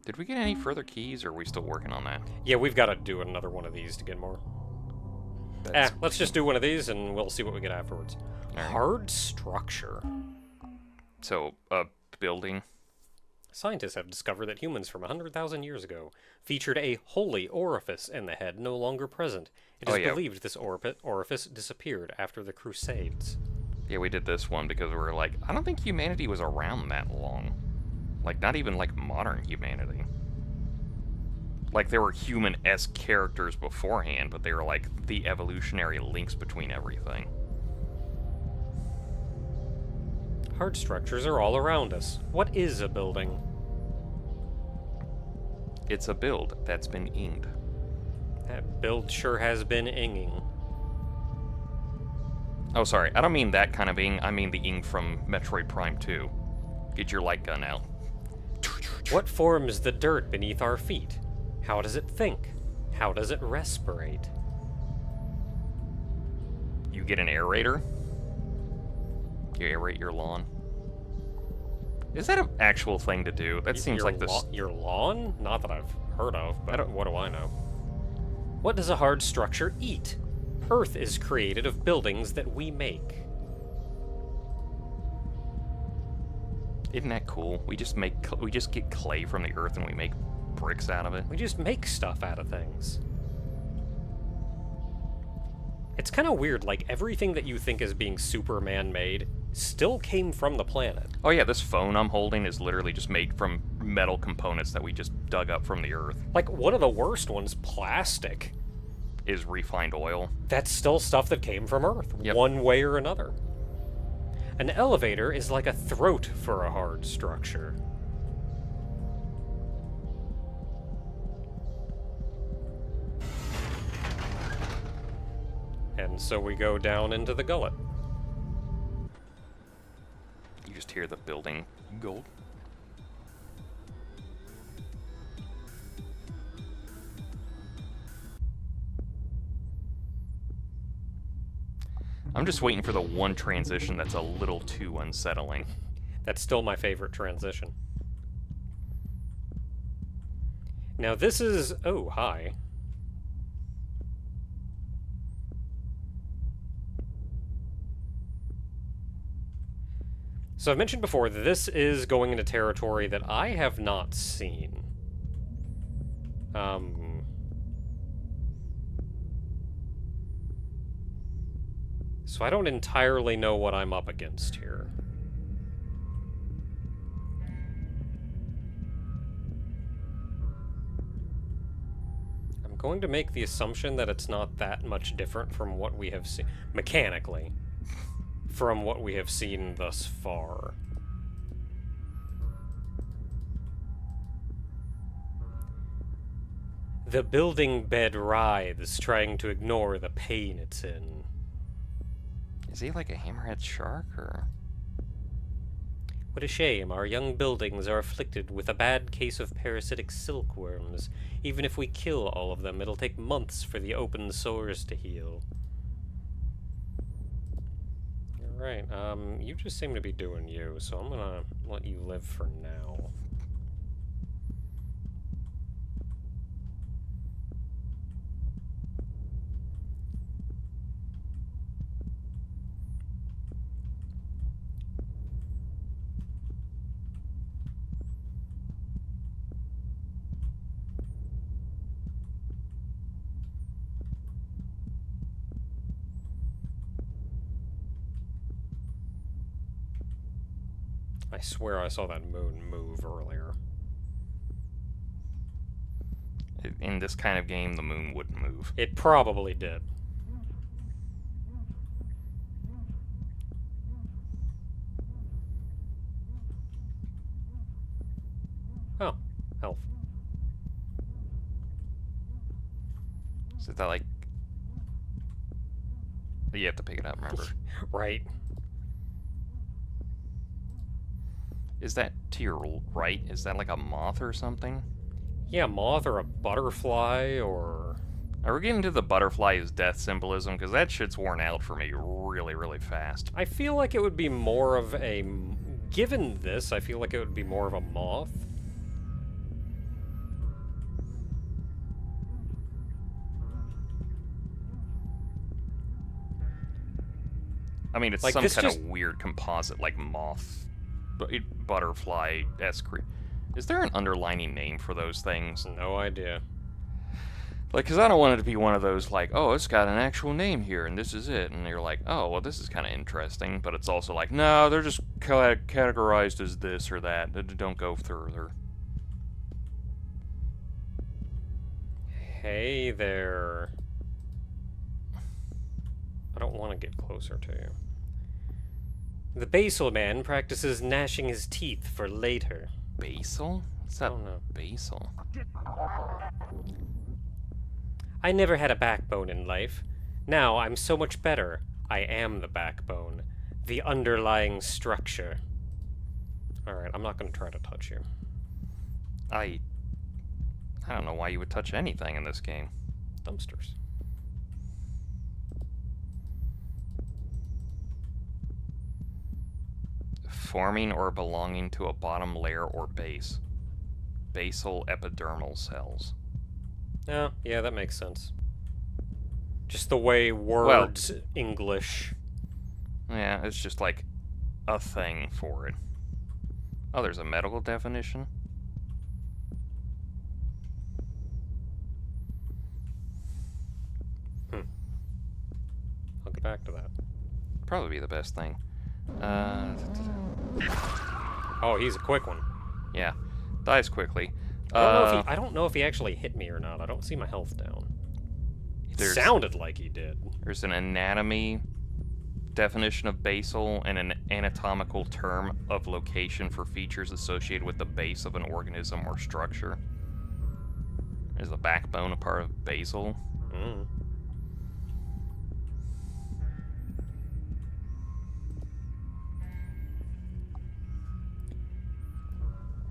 Did we get any further keys, or are we still working on that? Yeah, we've got to do another one of these to get more. Let's just do one of these, and we'll see what we get afterwards. Right. Hard structure. So, a building. Scientists have discovered that humans from 100,000 years ago featured a holy orifice in the head no longer present. It is believed this orifice disappeared after the Crusades. Yeah, we did this one because we were like, I don't think humanity was around that long. Like, not even, like, modern humanity. Like, there were human-esque characters beforehand, but they were, like, the evolutionary links between everything. Hard structures are all around us. What is a building? It's a build that's been inged. That build sure has been inging. Oh, sorry. I don't mean that kind of ing. I mean the ing from Metroid Prime 2. Get your light gun out. What forms the dirt beneath our feet? How does it think? How does it respirate? You get an aerator. You aerate your lawn. Is that an actual thing to do? That seems like this. Your lawn? Not that I've heard of, but what do I know? What does a hard structure eat? Earth is created of buildings that we make. Isn't that cool? We just get clay from the earth and we make bricks out of it. We just make stuff out of things. It's kind of weird, like, everything that you think is being super man-made still came from the planet. Oh yeah, this phone I'm holding is literally just made from metal components that we just dug up from the earth. Like, one of the worst ones, plastic, is refined oil. That's still stuff that came from Earth, one way or another. An elevator is like a throat for a hard structure. And so we go down into the gullet. You just hear the building gold. I'm just waiting for the one transition that's a little too unsettling. That's still my favorite transition. Now this is... Oh, hi. So I've mentioned before that this is going into territory that I have not seen. So I don't entirely know what I'm up against here. I'm going to make the assumption that it's not that much different from what we have seen, mechanically, from what we have seen thus far. The building bed writhes, trying to ignore the pain it's in. Is he like a hammerhead shark, or...? What a shame, our young buildings are afflicted with a bad case of parasitic silkworms. Even if we kill all of them, it'll take months for the open sores to heal. Alright, you just seem to be doing you, so I'm gonna let you live for now. I swear I saw that moon move earlier. In this kind of game, the moon wouldn't move. It probably did. Oh, health. Is that like... You have to pick it up, remember? Right. Is that to your right? Is that like a moth or something? Yeah, moth or a butterfly or... Are we getting to the butterfly as death symbolism? Because that shit's worn out for me really, really fast. I feel like it would be more of a... Given this, I feel like it would be more of a moth. I mean, it's Like, some this kind just... of weird composite, like moth, butterfly-esque. Is there an underlining name for those things? No idea. Like, because I don't want it to be one of those, like, oh, it's got an actual name here, and this is it. And you're like, oh, well, this is kind of interesting. But it's also like, no, they're just categorized as this or that. Don't go further. Hey there. I don't want to get closer to you. The basal man practices gnashing his teeth for later. Basal? What's that? Oh no. Basal? I never had a backbone in life. Now I'm so much better. I am the backbone. The underlying structure. Alright, I'm not going to try to touch you. I don't know why you would touch anything in this game. Dumpsters. Forming or belonging to a bottom layer or base. Basal epidermal cells. Oh, yeah, that makes sense. Just the way words English. Yeah, it's just like a thing for it. Oh, there's a medical definition? I'll get back to that. Probably be the best thing. Oh, he's a quick one. Yeah. Dies quickly. I don't know if he actually hit me or not. I don't see my health down. It sounded like he did. There's an anatomy definition of basal and an anatomical term of location for features associated with the base of an organism or structure. Is the backbone a part of basal? Mm.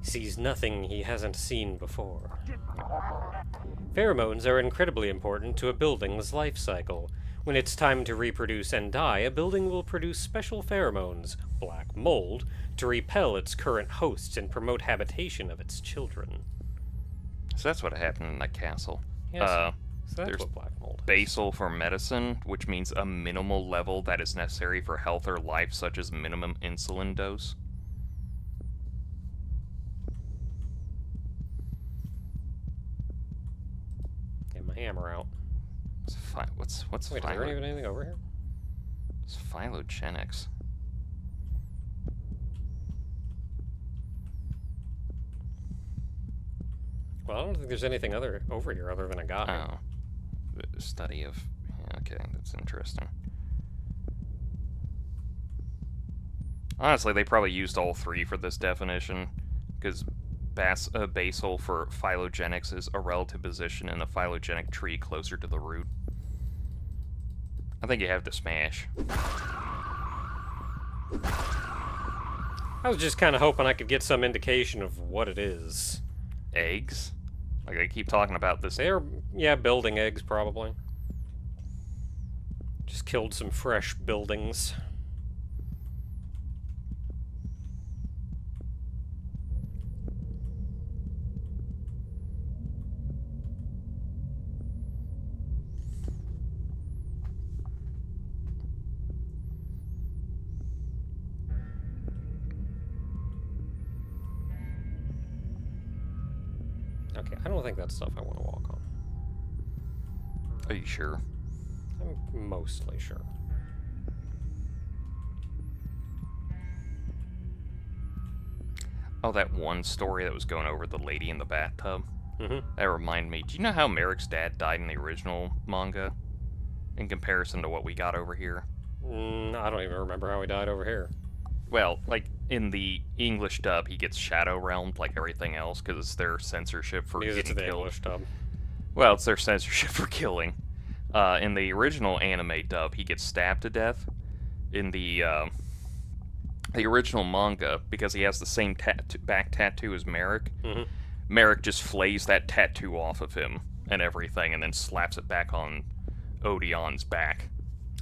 Sees nothing he hasn't seen before. Pheromones are incredibly important to a building's life cycle. When it's time to reproduce and die, a building will produce special pheromones, black mold, to repel its current hosts and promote habitation of its children. So that's what happened in that castle. Yes, so that's there's what black mold is. Basal for medicine, which means a minimal level that is necessary for health or life, such as minimum insulin dose. Get my hammer out. What's Wait, is there even anything over here? It's phylogenics. Well, I don't think there's anything over here other than a guy. Oh. The study of... Yeah, okay, that's interesting. Honestly, they probably used all three for this definition, because basal for phylogenics is a relative position in a phylogenetic tree closer to the root. I think you have to smash. I was just kind of hoping I could get some indication of what it is. Eggs? Like, they keep talking about this. They're, yeah, building eggs, probably. Just killed some fresh buildings. Okay, I don't think that's stuff I want to walk on. Are you sure? I'm mostly sure. Oh, that one story that was going over the lady in the bathtub? Mm-hmm. That reminded me, do you know how Merrick's dad died in the original manga? In comparison to what we got over here? I don't even remember how he died over here. Well, like, in the English dub, he gets shadow realmed like everything else, because it's their censorship for Because it's getting the killed. English dub. Well, it's their censorship for killing. In the original anime dub, he gets stabbed to death. In the original manga, because he has the same back tattoo as Merrick, Mm-hmm. Merrick just flays that tattoo off of him and everything, and then slaps it back on Odion's back.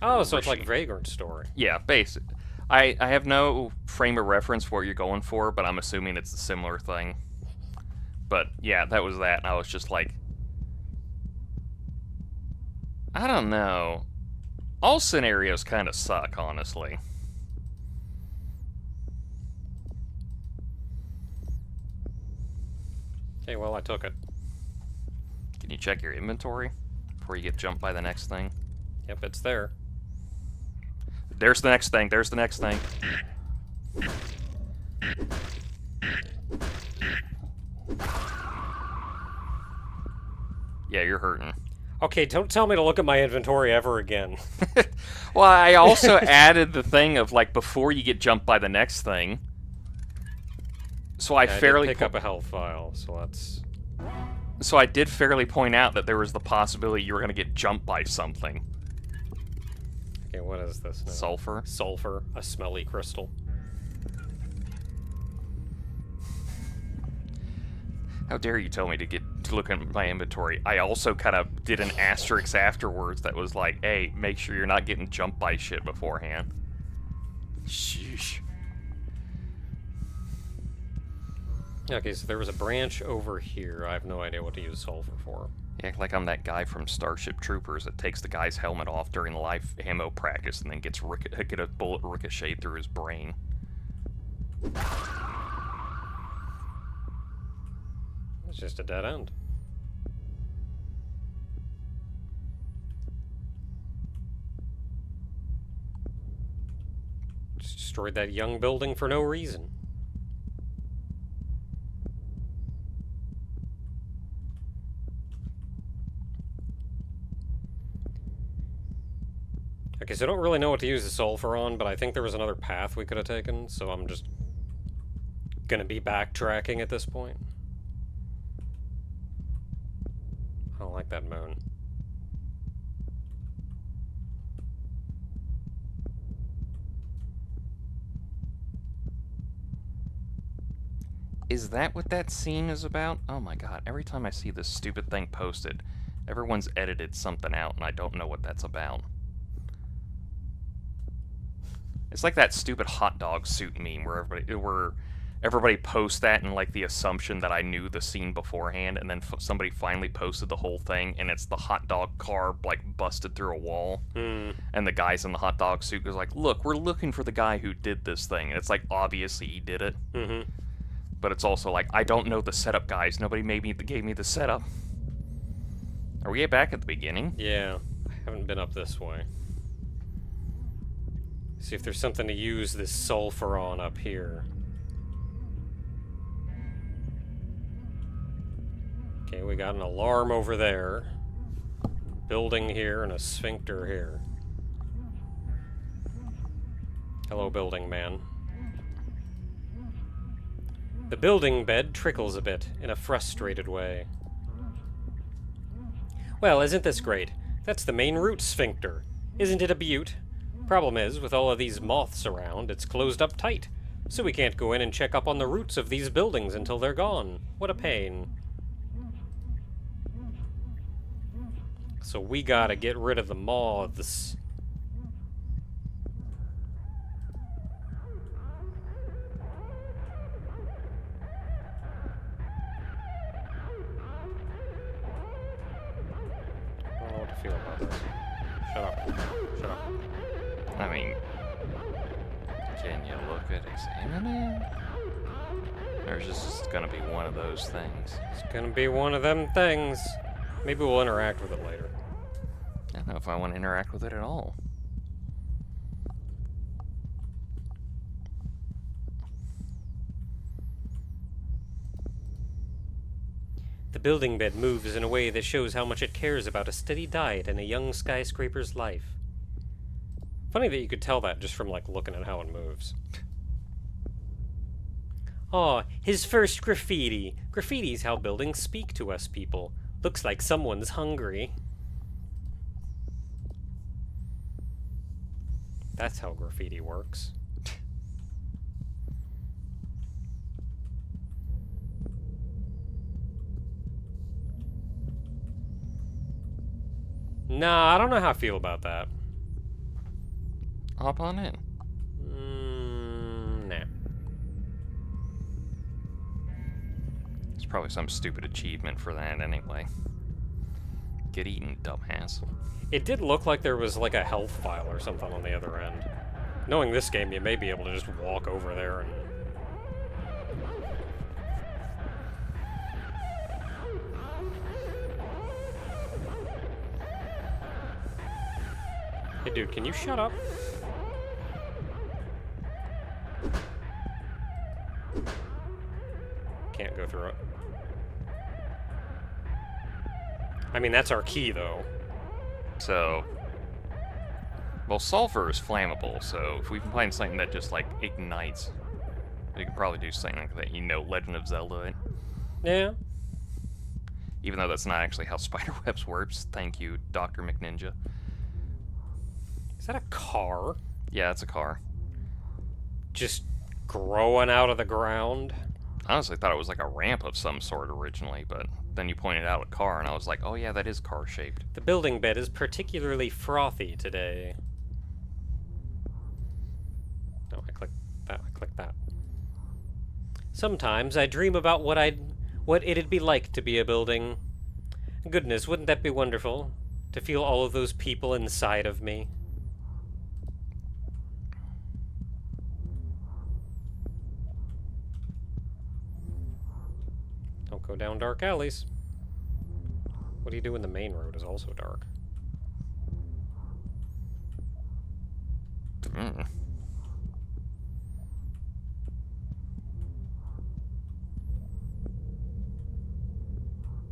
Oh, so it's like Vagrant Story. Yeah, basic. I have no frame of reference for what you're going for, but I'm assuming it's a similar thing. But yeah, that was that, and I was just like, I don't know. All scenarios kind of suck, honestly. Okay, well, I took it. Can you check your inventory before you get jumped by the next thing? Yep, it's there. There's the next thing. There's the next thing. Yeah, you're hurting. Okay, don't tell me to look at my inventory ever again. Well, I also added the thing of, like, before you get jumped by the next thing. So I fairly did pick up a health file, so let's... So I did fairly point out that there was the possibility you were going to get jumped by something. Okay, what is this now? Sulfur? Sulfur, a smelly crystal. How dare you tell me to look at my inventory? I also kind of did an asterisk afterwards that was like, hey, make sure you're not getting jumped by shit beforehand. Sheesh. Okay, so there was a branch over here. I have no idea what to use sulfur for. Yeah, like I'm that guy from Starship Troopers that takes the guy's helmet off during the live ammo practice and then get a bullet ricochet through his brain. It's just a dead end. Just destroyed that young building for no reason. Okay, so I don't really know what to use the sulfur on, but I think there was another path we could have taken, so I'm just gonna be backtracking at this point. I don't like that moon. Is that what that scene is about? Oh my god, every time I see this stupid thing posted, everyone's edited something out and I don't know what that's about. It's like that stupid hot dog suit meme where everybody posts that in like the assumption that I knew the scene beforehand, and then somebody finally posted the whole thing, and it's the hot dog car like busted through a wall, and the guys in the hot dog suit goes like, "Look, we're looking for the guy who did this thing," and it's like obviously he did it, but it's also like I don't know the setup, guys. Nobody gave me the setup. Are we back at the beginning? Yeah, I haven't been up this way. See if there's something to use this sulfur on up here. Okay, we got an alarm over there. Building here and a sphincter here. Hello, building man. The building bed trickles a bit in a frustrated way. Well, isn't this great? That's the main root sphincter. Isn't it a beaut? Problem is, with all of these moths around, it's closed up tight, so we can't go in and check up on the roots of these buildings until they're gone. What a pain. So we gotta get rid of the moths. I don't know what to feel about this. Shut up. Shut up. I mean, can you look at examining? Or is this just gonna be one of those things? It's gonna be one of them things. Maybe we'll interact with it later. I don't know if I want to interact with it at all. The building bed moves in a way that shows how much it cares about a steady diet and a young skyscraper's life. Funny that you could tell that just from, like, looking at how it moves. Aw, his first graffiti. Graffiti's how buildings speak to us people. Looks like someone's hungry. That's how graffiti works. Nah, I don't know how I feel about that. Hop on in. Nah. It's probably some stupid achievement for that anyway. Get eaten, dumbass. It did look like there was like a health file or something on the other end. Knowing this game, you may be able to just walk over there and... Hey dude, can you shut up? Can't go through it. I mean, that's our key, though. So, well, sulfur is flammable, so if we can find something that just, like, ignites, we could probably do something like that, you know, Legend of Zelda it. Yeah. Even though that's not actually how spiderwebs works. Thank you, Dr. McNinja. Is that a car? Yeah, it's a car. Just growing out of the ground? I honestly thought it was like a ramp of some sort originally, but then you pointed out a car, and I was like, oh yeah, that is car-shaped. The building bed is particularly frothy today. No, I click that, I click that. Sometimes I dream about what it'd be like to be a building. Goodness, wouldn't that be wonderful? To feel all of those people inside of me. Don't go down dark alleys. What do you do when the main road is also dark? Mm.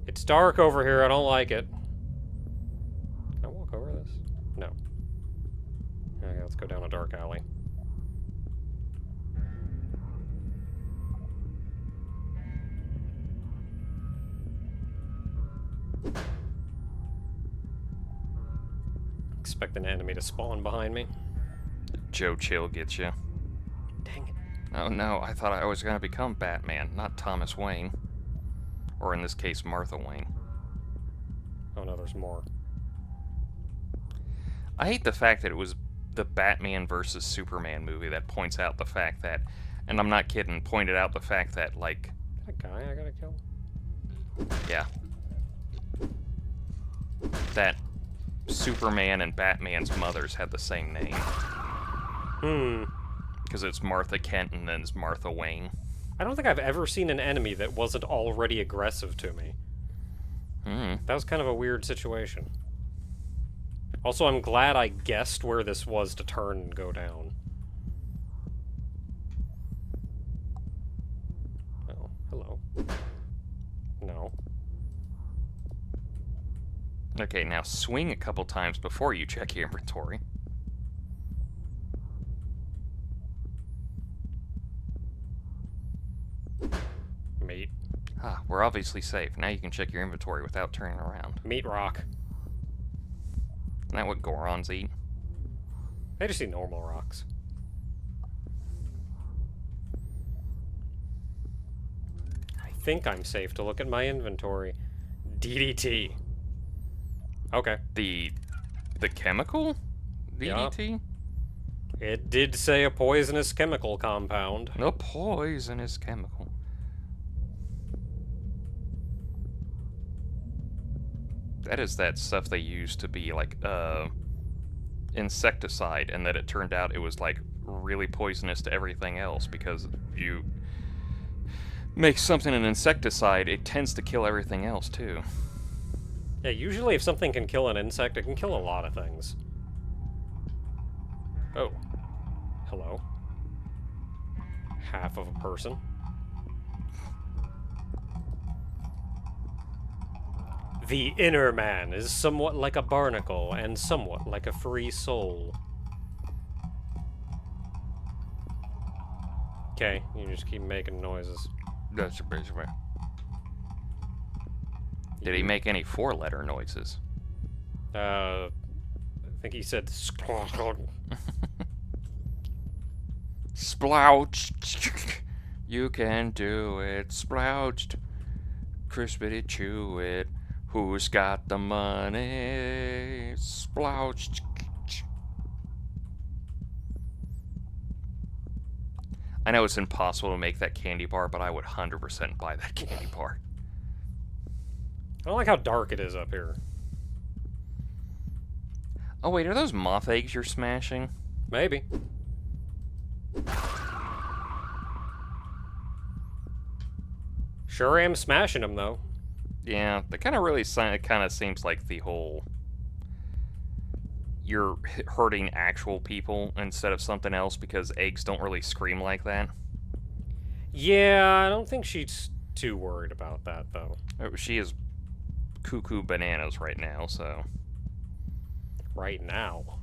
It's dark over here, I don't like it. Can I walk over this? No. Okay, let's go down a dark alley. Expect an enemy to spawn behind me. Joe Chill gets you. Dang it. Oh no, I thought I was going to become Batman, not Thomas Wayne. Or in this case, Martha Wayne. Oh no, there's more. I hate the fact that it was the Batman versus Superman movie that points out the fact that, and I'm not kidding, pointed out the fact that, like... That guy I gotta kill? Yeah. That Superman and Batman's mothers had the same name. Because it's Martha Kent and then it's Martha Wayne. I don't think I've ever seen an enemy that wasn't already aggressive to me. That was kind of a weird situation. Also, I'm glad I guessed where this was to turn and go down. Oh, hello. No. Okay, now swing a couple times before you check your inventory. Meat. Ah, we're obviously safe. Now you can check your inventory without turning around. Meat rock. Isn't that what Gorons eat? I just eat normal rocks. I think I'm safe to look at my inventory. DDT. Okay. The chemical? DDT? It did say a poisonous chemical compound. A poisonous chemical. That is that stuff they used to be like insecticide, and that it turned out it was like really poisonous to everything else, because if you make something an insecticide, it tends to kill everything else too. Yeah, usually if something can kill an insect, it can kill a lot of things. Oh. Hello. Half of a person. The inner man is somewhat like a barnacle and somewhat like a free soul. Okay, you just keep making noises. That's basically. Did he make any four-letter noises? I think he said Splouched. You can do it. Splouched. Crispity chew it. Who's got the money? Splouched. I know it's impossible to make that candy bar, but I would 100% buy that candy bar. I don't like how dark it is up here. Oh wait, are those moth eggs you're smashing? Maybe. Sure am smashing them, though. Yeah, that kind of really kind of seems like the whole you're hurting actual people instead of something else because eggs don't really scream like that. Yeah, I don't think she's too worried about that, though. She is cuckoo bananas right now, so... Right now.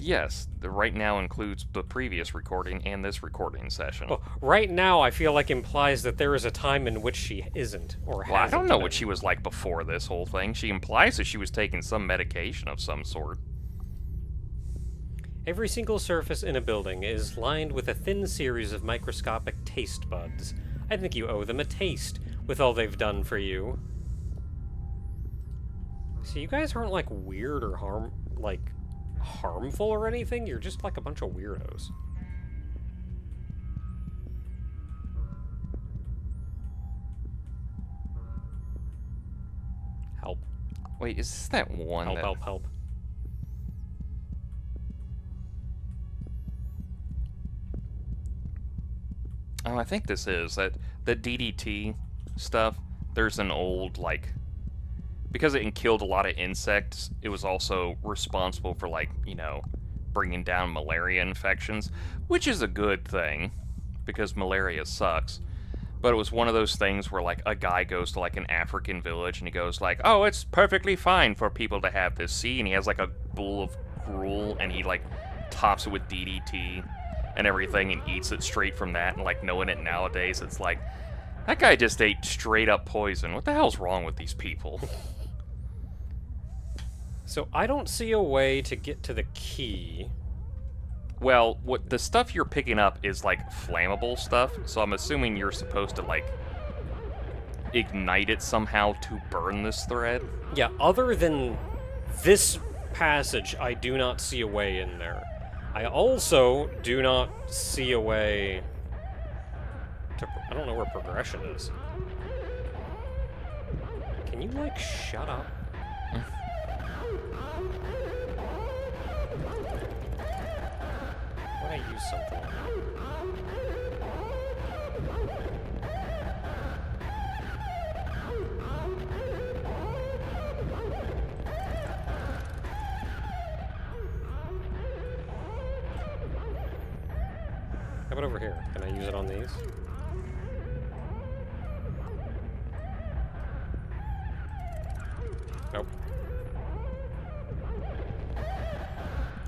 Yes, the right now includes the previous recording and this recording session. Well, right now I feel like implies that there is a time in which she isn't, or hasn't. Well, I don't know been. what she was like before this whole thing. She implies that she was taking some medication of some sort. Every single surface in a building is lined with a thin series of microscopic taste buds. I think you owe them a taste, with all they've done for you. So you guys aren't, like, weird or harmful or anything? You're just, like, a bunch of weirdos. Help. Wait, is this that one Help, that... help, help. Oh, I think this is. The DDT stuff, there's an old, like... Because it killed a lot of insects, it was also responsible for, like, you know, bringing down malaria infections, which is a good thing, because malaria sucks. But it was one of those things where, like, a guy goes to, like, an African village, and he goes, like, oh, it's perfectly fine for people to have this. See? And he has, like, a bowl of gruel, and he, like, tops it with DDT and everything, and eats it straight from that, and, like, knowing it nowadays, it's like, that guy just ate straight-up poison. What the hell's wrong with these people? So I don't see a way to get to the key. Well, what the stuff you're picking up is, like, flammable stuff, so I'm assuming you're supposed to, like, ignite it somehow to burn this thread. Yeah, other than this passage, I do not see a way in there. I also do not see a way to... I don't know where progression is. Can you, like, shut up? Why don't I use something like How about over here? Can I use it on these? Nope.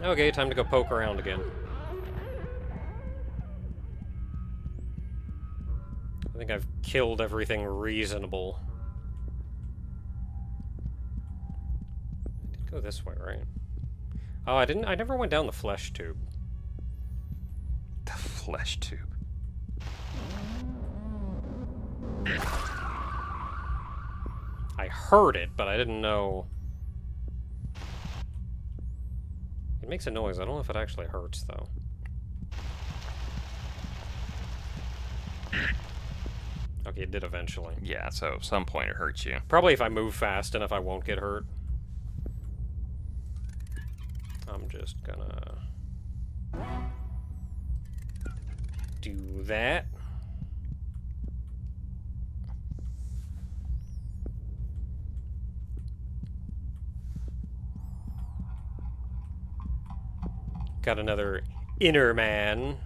Okay, time to go poke around again. I think I've killed everything reasonable. I did go this way, right? Oh, I never went down the flesh tube. The flesh tube. I heard it, but I didn't know. It makes a noise. I don't know if it actually hurts, though. Okay, it did eventually. Yeah, so at some point it hurts you. Probably if I move fast enough, I won't get hurt. I'm just gonna do that. Got another inner man.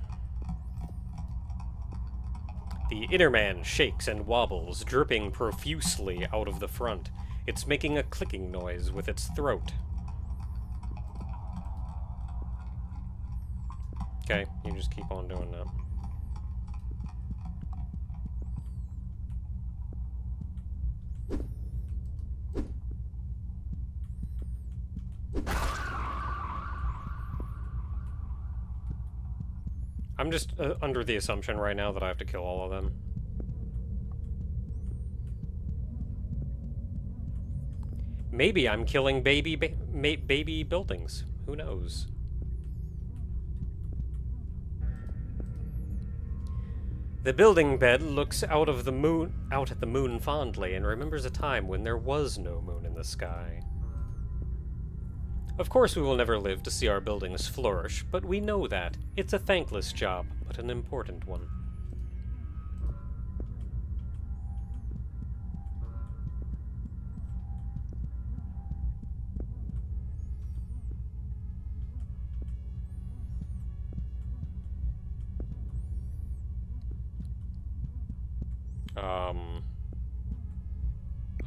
The inner man shakes and wobbles, dripping profusely out of the front. It's making a clicking noise with its throat. Okay, you just keep on doing that. I'm just under the assumption right now that I have to kill all of them. Maybe I'm killing baby buildings. Who knows? The building bed looks out at the moon fondly and remembers a time when there was no moon in the sky. Of course we will never live to see our buildings flourish, but we know that. It's a thankless job, but an important one.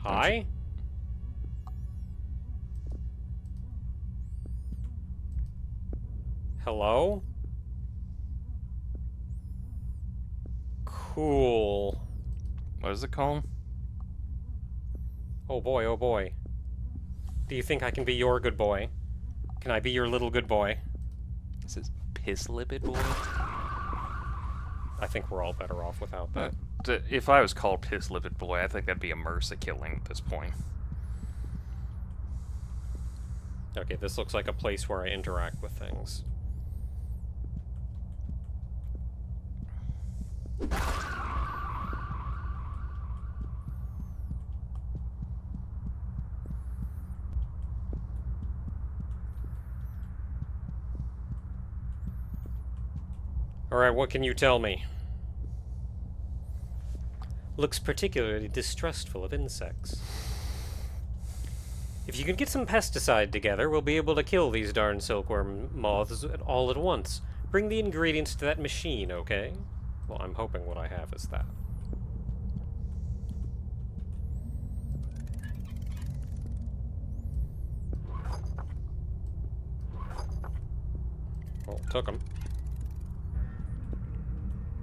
Hi? Hello? Cool. What is it called? Oh boy, oh boy. Do you think I can be your good boy? Can I be your little good boy? This is Piss Lipid Boy. I think we're all better off without that. If I was called Piss Lipid Boy, I think that'd be a MRSA killing at this point. Okay, this looks like a place where I interact with things. Alright, what can you tell me? Looks particularly distrustful of insects. If you can get some pesticide together, we'll be able to kill these darn silkworm moths all at once. Bring the ingredients to that machine, okay? Well, I'm hoping what I have is that. Well, took them.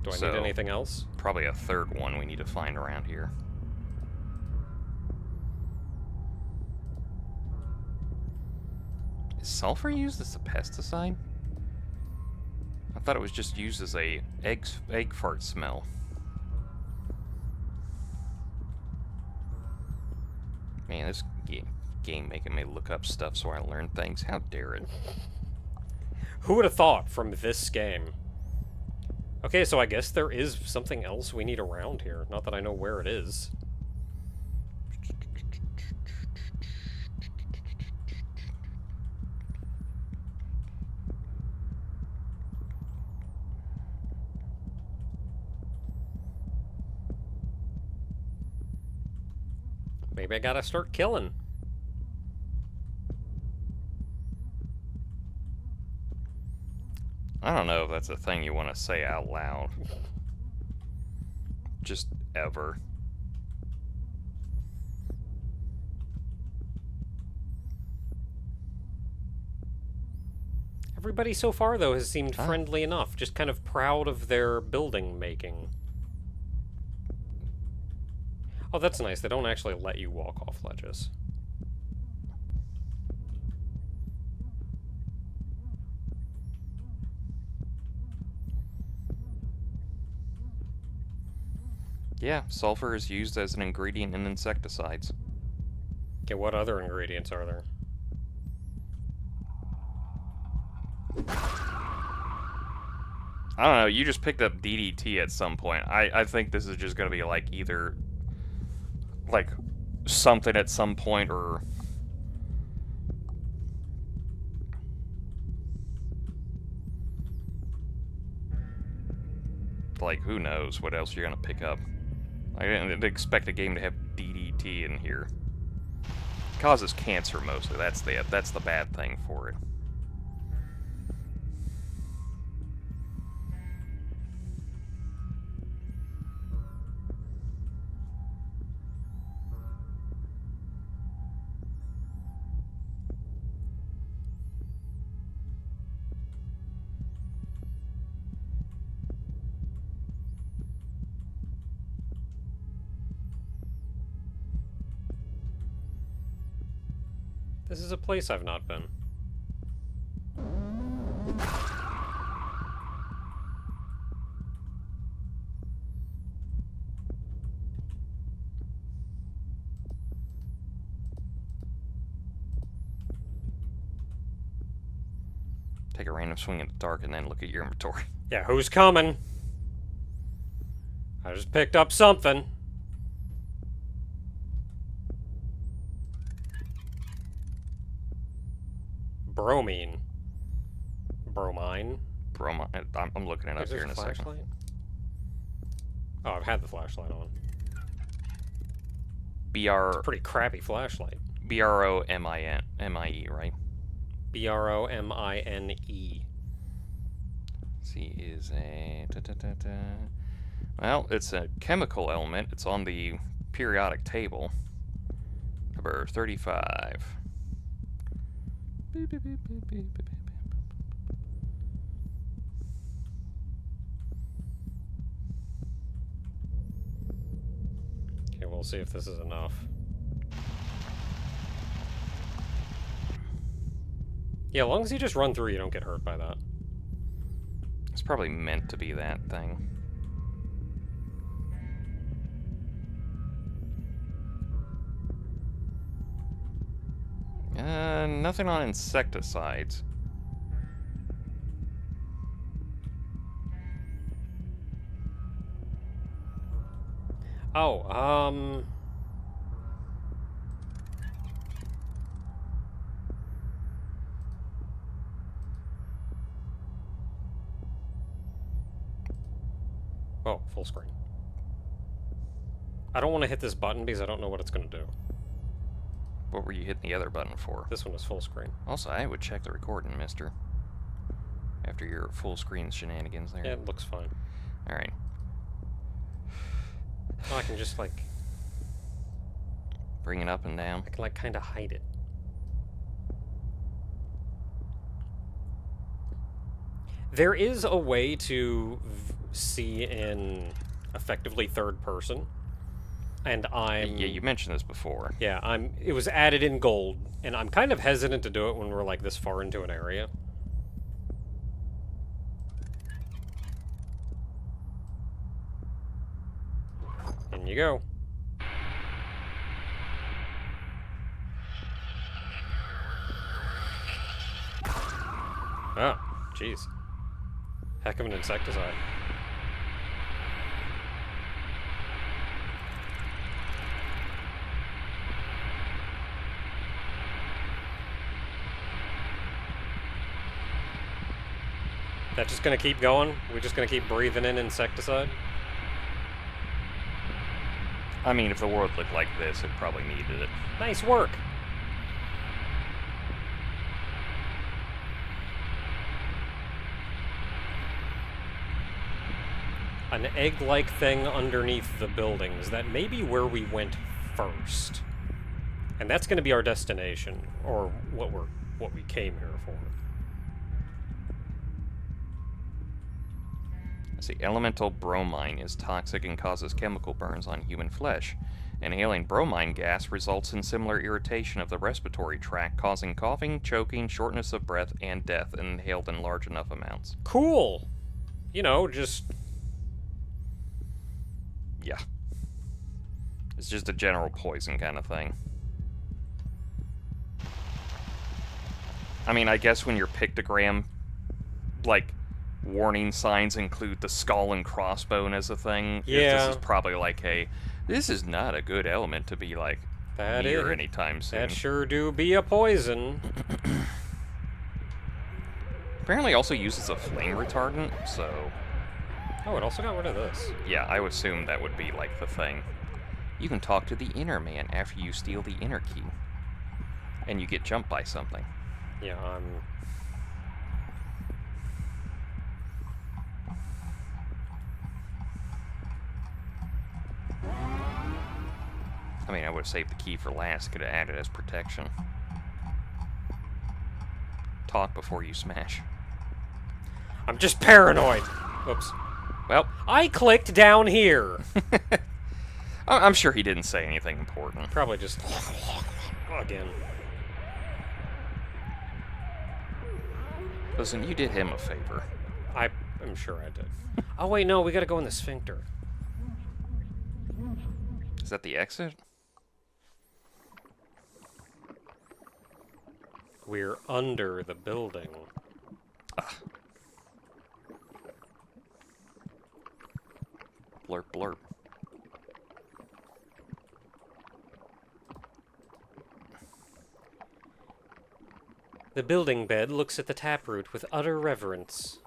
Do I need anything else? Probably a third one we need to find around here. Is sulfur used as a pesticide? I thought it was just used as a egg fart smell. Man, this game making me look up stuff so I learn things. How dare it? Who would have thought from this game? Okay, so I guess there is something else we need around here. Not that I know where it is. Maybe I gotta start killing. I don't know if that's a thing you want to say out loud. Just ever. Everybody so far, though, has seemed friendly enough. Just kind of proud of their building making. Oh, that's nice. They don't actually let you walk off ledges. Yeah, sulfur is used as an ingredient in insecticides. Okay, what other ingredients are there? I don't know, you just picked up DDT at some point. I think this is just gonna be like either like something at some point or like who knows what else you're gonna pick up. I didn't expect a game to have DDT in here. It causes cancer mostly. That's the bad thing for it. This is a place I've not been. Take a random swing in the dark and then look at your inventory. Yeah, who's coming? I just picked up something. Bromine. Bromine. Bromine. I'm looking it up Is here this in a a second. flashlight? Oh, I've had the flashlight on. Pretty crappy flashlight. Bromine, right? Bromine. C is a... Well, it's a chemical element. It's on the periodic table. Number 35. Beep, beep, beep, beep, beep, beep, beep. Okay, we'll see if this is enough. Yeah, as long as you just run through, you don't get hurt by that. It's probably meant to be that thing. Nothing on insecticides. Oh, Oh, full screen. I don't want to hit this button because I don't know what it's going to do. What were you hitting the other button for? This one is full screen. Also, I would check the recording, mister. After your full screen shenanigans there. Yeah, it looks fine. Alright. Oh, I can just, like... Bring it up and down. I can, like, kind of hide it. There is a way to see in effectively third person. And I'm... Yeah, you mentioned this before. Yeah, it was added in gold, and I'm kind of hesitant to do it when we're, like, this far into an area. In you go. Oh, jeez. Heck of an insecticide. That just gonna keep going? We're just gonna keep breathing in insecticide? I mean, if the world looked like this, it probably needed it. Nice work! An egg-like thing underneath the buildings. That may be where we went first. And that's gonna be our destination, or what we came here for. See, elemental bromine is toxic and causes chemical burns on human flesh. Inhaling bromine gas results in similar irritation of the respiratory tract, causing coughing, choking, shortness of breath, and death, inhaled in large enough amounts. Cool! You know, just... Yeah. It's just a general poison kind of thing. I mean, I guess when your pictogram, like, warning signs include the skull and crossbone as a thing. Yeah. This is probably like this is not a good element to be like near anytime soon. That sure do be a poison. Apparently also uses a flame retardant, so... Oh, it also got rid of this. Yeah, I would assume that would be like the thing. You can talk to the inner man after you steal the inner key. And you get jumped by something. Yeah, I mean, I would have saved the key for last. Could have added as protection. Talk before you smash. I'm just paranoid. Oops. Well, I clicked down here. I'm sure he didn't say anything important. Probably just again. Listen, you did him a favor. I'm sure I did. Oh wait, no, we gotta go in the sphincter. Is that the exit? We're under the building. Ah. Blurp, blurp. The building bed looks at the taproot with utter reverence.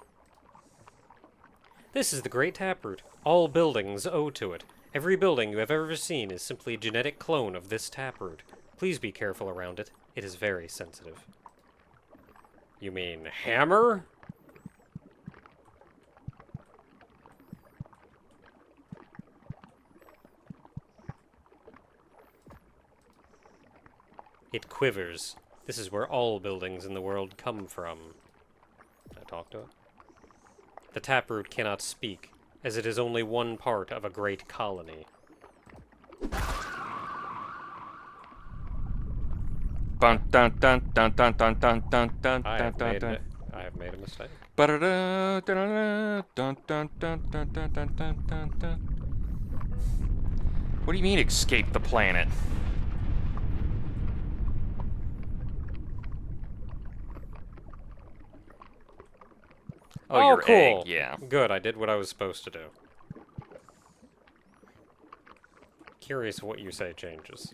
This is the great taproot. All buildings owe to it. Every building you have ever seen is simply a genetic clone of this taproot. Please be careful around it. It is very sensitive. You mean hammer? It quivers. This is where all buildings in the world come from. Can I talk to it? The taproot cannot speak, as it is only one part of a great colony. Dun dun dun dun dun dun dun dun dun I have dun made dun. a mistake. Ba-da-da, da-da-da, dun dun dun dun dun dun dun dun dun. What do you mean escape the planet? Oh, your cool. egg, yeah. Good, I did what I was supposed to do. Curious what you say changes.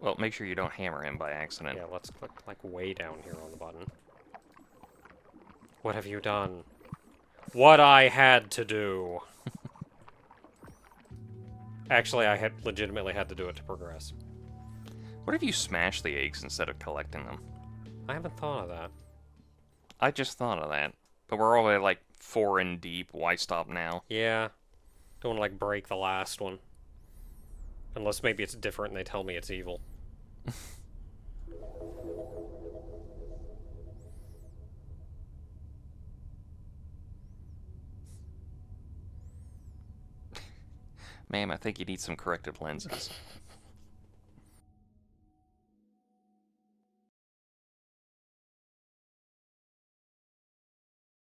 Well, make sure you don't hammer him by accident. Yeah, let's click, like, way down here on the button. What have you done? What I had to do! Actually, I had legitimately had to do it to progress. What if you smash the eggs instead of collecting them? I haven't thought of that. I just thought of that. But we're already like 4 in deep. Why stop now? Yeah. Don't want to, like, break the last one. Unless maybe it's different and they tell me it's evil. Ma'am, I think you need some corrective lenses.